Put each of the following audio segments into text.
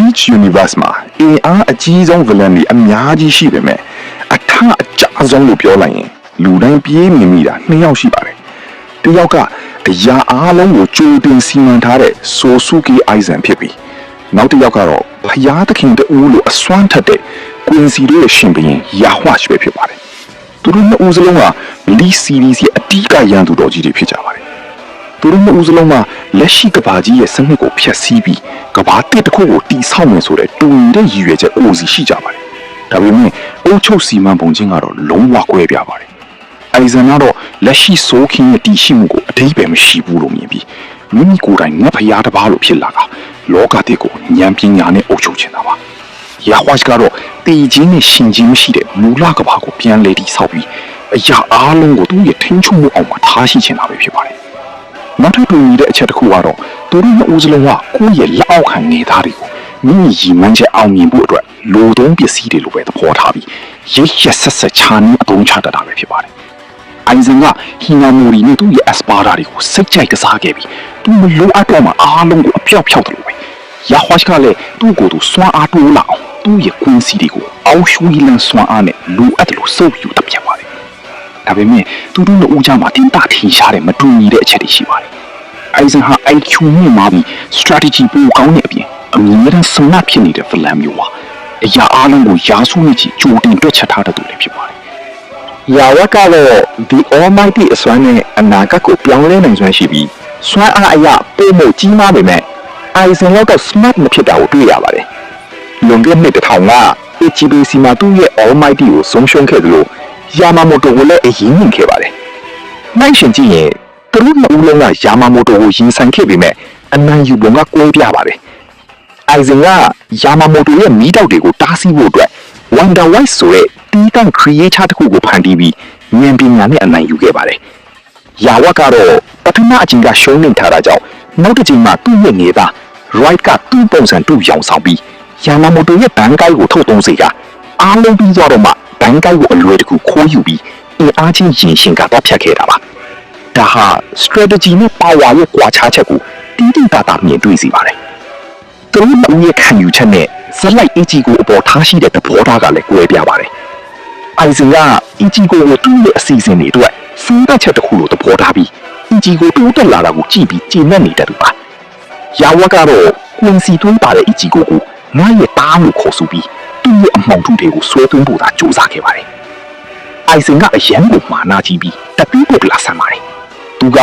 Bleach Universe မှာအင်အားအကြီးဆုံး villain တွေအများကြီးရှိပေမဲ့အထအကျဆုံးလို့ပြောလိုက်ရင်လူတိုင်းပြေးမြင်မိတာ2ယောက်ရှိပါတယ်။တစ်ယောက်ကအရာအားလုံးကိုကြိုတင်စီမံထားတဲ့ Sosuke Aizen ဖြစ်ပြီးနောက်တစ်ယောက်ကတော့ဖျားသခင်တူလို့အစွမ်းထက်တဲ့ Quincy တို့ရဲ့ရှင်ဘုရင် Yahweh ပဲဖြစ်ပါတယ်။သူတို့နှစ်ဦးစလုံးက Bleach series ရဲ့အတီးကရန်သူတော်ကြီးတွေဖြစ်ကြပါတယ်။သူတို့နှစ်ဦးစလုံးကလက်ရှိကဘာကြီးရဲ့စနစ်ကိုဖျက်ဆီးပြီးကဘာတစ်တစ်ခုကိုတည်ဆောက်မယ်ဆိုတဲ့တူညီတဲ့ရည်ရွယ်ချက်အိုစီရှိကြပါတယ်။ဒါပေမဲ့အုပ်ချုပ်စီမံပုံချင်းကတော့လုံးဝကွဲပြားပါတယ်။အိုင်ဇန်ကတော့လက်ရှိဆိုးခင်းရဲ့တည်ရှိမှုကိုအတိတ်ပဲမရှိဘူးလို့မြင်ပြီးမိမိကိုယ်တိုင်ငါဖျားတစ်ပါးလို့ဖြစ်လာတာလောကတစ်ကိုဉာဏ်ပညာနဲ့အုပ်ချုပ်ချင်တာပါ။ယာဟွာ့ကတော့တည်ခြင်းနဲ့ရှင်ခြင်းမရှိတဲ့မူလကဘာကိုပြန်လဲတည်ဆောက်ပြီးအရာအားလုံးကိုသူ့ရဲ့ထိန်းချုပ်မှုအောက်မှာထားရှိချင်တာပဲဖြစ်ပါတယ်။နောက်ထပ်တူညီတဲ့အချက်တစ်ခုကတော့သူတို့နှစ်ဦးစလုံးကကိုယ့်ရဲ့လက်အောက်ခံနေသားတွေကိုမိမိရည်မှန်းချက်အောင်မြင်ဖို့အတွက်လိုတုံးပစ္စည်းတွေလိုပဲသဘောထားပြီးရစ်ရက်ဆက်ဆက်ချာနေအသုံးချတတ်တာပဲဖြစ်ပါတယ်။အိုင်ဇန်ကဟီနာမိုရီနဲ့သူ့ရဲ့အစပါဒါတွေကိုစိတ်ကြိုက်ကစားခဲ့ပြီးသူမလိုအပ်တော့မှအားလုံးကိုအပြောက်ဖြောက်တယ်လို့ပဲ။ယာဟွာ့ကလည်းသူ့ကိုယ်သူစွမ်းအားတိုးလာအောင်သူ့ရဲ့ကွင်းစီတွေကိုအောက်ရွှေလန်းစွမ်းအားနဲ့လိုအပ်တယ်လို့စုပ်ယူတတ်ပြပါတယ်။ဒါပေမဲ့သူတို့နှစ်ဦးကြားမှာတင်တာထင်ရှားတဲ့မတူညီတဲ့အချက်တွေရှိပါတယ်။အိုင်ဇန်ဟာ IQ မြင့်မားပြီး strategy ပိုကောင်းတဲ့အပြင်အမြဲတမ်းစမတ်ဖြစ်နေတဲ့ villain မျိုးပါ။အရာအားလုံးကိုရာစုနှစ်ကြီးကြိုတင်တွက်ချက်ထားတဲ့သူလည်းဖြစ်ပါတယ်။ယာဝတ်ကတော့ The Almighty အစွမ်းနဲ့အနာဂတ်ကိုပြောင်းလဲနိုင်စွမ်းရှိပြီးစွမ်းအားအရာပိုမိုကြီးမားပေမဲ့အိုင်ဇန်ကတော့ smart မဖြစ်တာကိုတွေ့ရပါတယ်။လွန်ခဲ့တဲ့နှစ်1000က HBC မှာသူ့ရဲ့ Almighty ကိုဆုံးရှုံးခဲ့သလိုယာမာမိုတိုကိုလည်းအရင်မြင်ခဲ့ပါတယ်။နိုင်ရှင်ကြည့်ရင်သူတို့နှစ်ဦးလုံးကယာမာမိုတိုကိုရင်ဆိုင်ခဲ့ပေမဲ့အနံယူပုံကကွဲပြားပါတယ်။အိုင်ဇန်ကယာမာမိုတိုရဲ့မီးတောက်တွေကိုတားဆီးဖို့အတွက် Wonder White ဆိုတဲ့တီးတန့် creator တစ်ခုကိုဖန်တီးပြီးဉာဏ်ပညာနဲ့အနိုင်ယူခဲ့ပါတယ်။ယာဝတ်ကတော့ပထမအချိန်ကရှုံးနေထားတာကြောင့်နောက်တစ်ချိန်မှာသူ့ရဲ့နေသား Right ကသူ့ပုံစံတူရောင်ဆောင်ပြီးယာမာမိုတိုရဲ့ဘန်ကိုက်ကိုထုတ်သုံးစေကအားလုံးပြီးသွားတော့မှဘန်ကိုက်ကိုအလွယ်တကူခိုးယူပြီးအင်အားချင်းရင်ရှင်ကတော့ဖြတ်ခဲ့တာပါ။ဒါဟာ strategy နဲ့ power ရဲ့ကွာခြားချက်ကိုတီးတိတာတာမြင်တွေ့စေပါတယ်။သူတို့ရဲ့ခံယူချက်နဲ့ဇက်လိုက်အကြီးကိုအပေါ်ထားရှိတဲ့သဘောထားကလည်းကွဲပြားပါတယ်။အိုင်ဇန်ကအကြီးကိုသူ့ရဲ့အစီအစဉ်တွေအတွက်စဉ်းစားချက်တစ်ခုလိုသဘောထားပြီးအကြီးကိုတိုးတက်လာတာကိုကြည့်ပြီးကျေနပ်နေတဲ့သူပါ။ယာဝတ်ကတော့ကွန်စီသွင်းပါတဲ့အကြီးကိုငါရဲ့တားလို့ခေါ်ဆိုပြီးသူ့ရဲ့အမှောင်ထုတွေကိုဆွဲသွင်းဖို့သာကြိုးစားခဲ့ပါတယ်။အိုင်ဇန်ကအရန်ကိုမာနာကြီးပြီးတပီးပုတ်လာဆန်ပါတယ်။သူက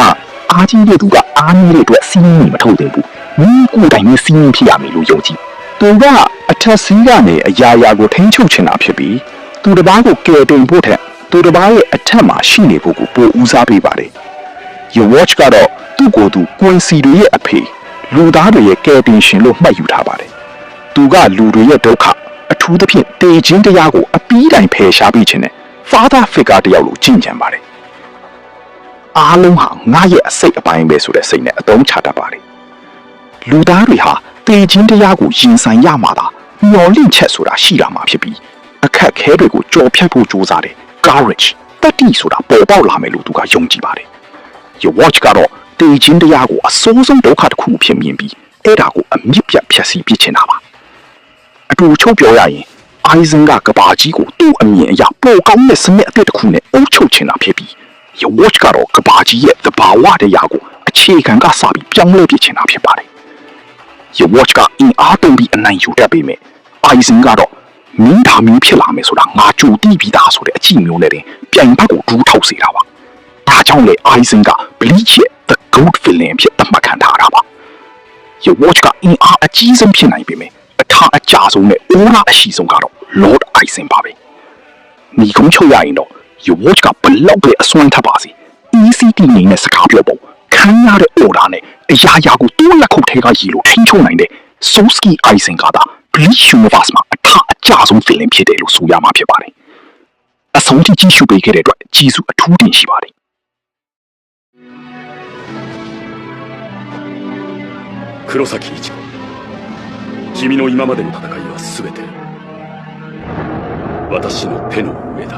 အားကြီးတဲ့သူကအားနည်းတဲ့အတွက်စီးမီမထုတ်သင့်ဘူး။မိကိုယ်တိုင်နဲ့စီးမီဖြစ်ရမယ်လို့ယုံကြည်။သူကအထက်စီးကနေအရာရာကိုထိန်းချုပ်ချင်တာဖြစ်ပြီးသူတစ်ပါးကိုကယ်တင်ဖို့ထက်သူတစ်ပါးရဲ့အထက်မှာရှိနေဖို့ကိုပိုဦးစားပေးပါတယ်။ Your Watch ကတော့သူ့ကိုယ်သူကွန်စီတွေရဲ့အဖေလူသားတွေရဲ့ကယ်တင်ရှင်လို့မှတ်ယူထားပါတယ်။သူကလူတွေရဲ့ဒုက္ခအထူးသဖြင့်တေခြင်းတရားကိုအပီးတိုင်ဖယ်ရှားပေးခြင်းနဲ့ Father Figure တယောက်လိုကြင်ကြံပါတယ်။အားလုံးဟာငါရဲ့အစိတ်အပိုင်းပဲဆိုတဲ့စိတ်နဲ့အသုံးချတတ်ပါတယ်။လူသားတွေဟာတေခြင်းတရားကိုရင်ဆိုင်ရမှာသာမျော်လင့်ချက်ဆိုတာရှိလာမှာဖြစ်ပြီးအခက်ခဲတွေကိုကြော်ဖြတ်ဖို့ကြိုးစားတဲ့ courage တတိဆိုတာပေါ်ပေါက်လာမယ်လို့သူကယုံကြည်ပါတယ်။ Your Watch ကတော့တေခြင်းတရားကိုအစိုးဆုံးဒုက္ခတစ်ခုဖြစ်မြင်ပြီးအဲ့ဒါကိုအမြင့်ပြတ်ဖြတ်စီပစ်ချင်တာပါ။အတူချုပ်ပြောရရင်အိုင်ဇန်ကကဘာကြီးကိုသူ့အမြင်အရပိုကောင်းတဲ့စနစ်အသစ်တစ်ခုနဲ့အုပ်ချုပ်ချင်တာဖြစ်ပြီး Your Watch ကတော့ကဘာကြီးရဲ့သဘာဝတရားကိုအခြေခံကစပြီးပြောင်းလဲပစ်ချင်တာဖြစ်ပါတယ်။ Your Watch ကအင်အားတုံးပြီးအနိုင်ယူတတ်ပေမဲ့အိုင်ဇန်ကတော့မင်းဒါမျိုးဖြစ်လာမယ်ဆိုတာငါကြိုသိပြီးသားဆိုတဲ့အကြည့်မျိုးနဲ့တင်ပြိုင်ဘက်ကိုဒူးထောက်စေတာပါ။ဒါကြောင့်လေအိုင်ဇန်က Bleach ရဲ့ The Goat Villain ဖြစ်သတ်မှတ်ခံထားတာပါ။ Your Watch ကအင်အားအကြီးဆုံးဖြစ်နိုင်ပေမဲ့အထားအကျဆုံးနဲ့အိုးရာအရှိဆုံးကတော့ Lord Aizen ပါပဲ။ညီကုန်းချုပ်ရရင်တော့ Your Watch ကဘလောက်ပဲအစွမ်းထပ်ပါစေ ECT နေနဲ့စကားပြောဖို့ခံရတဲ့ order နဲ့အရာရာကိုတိုးလက်ခုပ်ထဲကရည်လို့ထိန်းချုပ်နိုင်တဲ့ Sosuke Aizen ကသာ Bleach Universe မှာအထားအကျဆုံး villain ဖြစ်တယ်လို့ဆိုရမှာဖြစ်ပါတယ်။အဆုံးထိကြည့်ရှုပေးခဲ့တဲ့အတွက်ကျေးဇူးအထူးတင်ရှိပါတယ်黒崎一護君の今までの戦いは全て私の手の上だ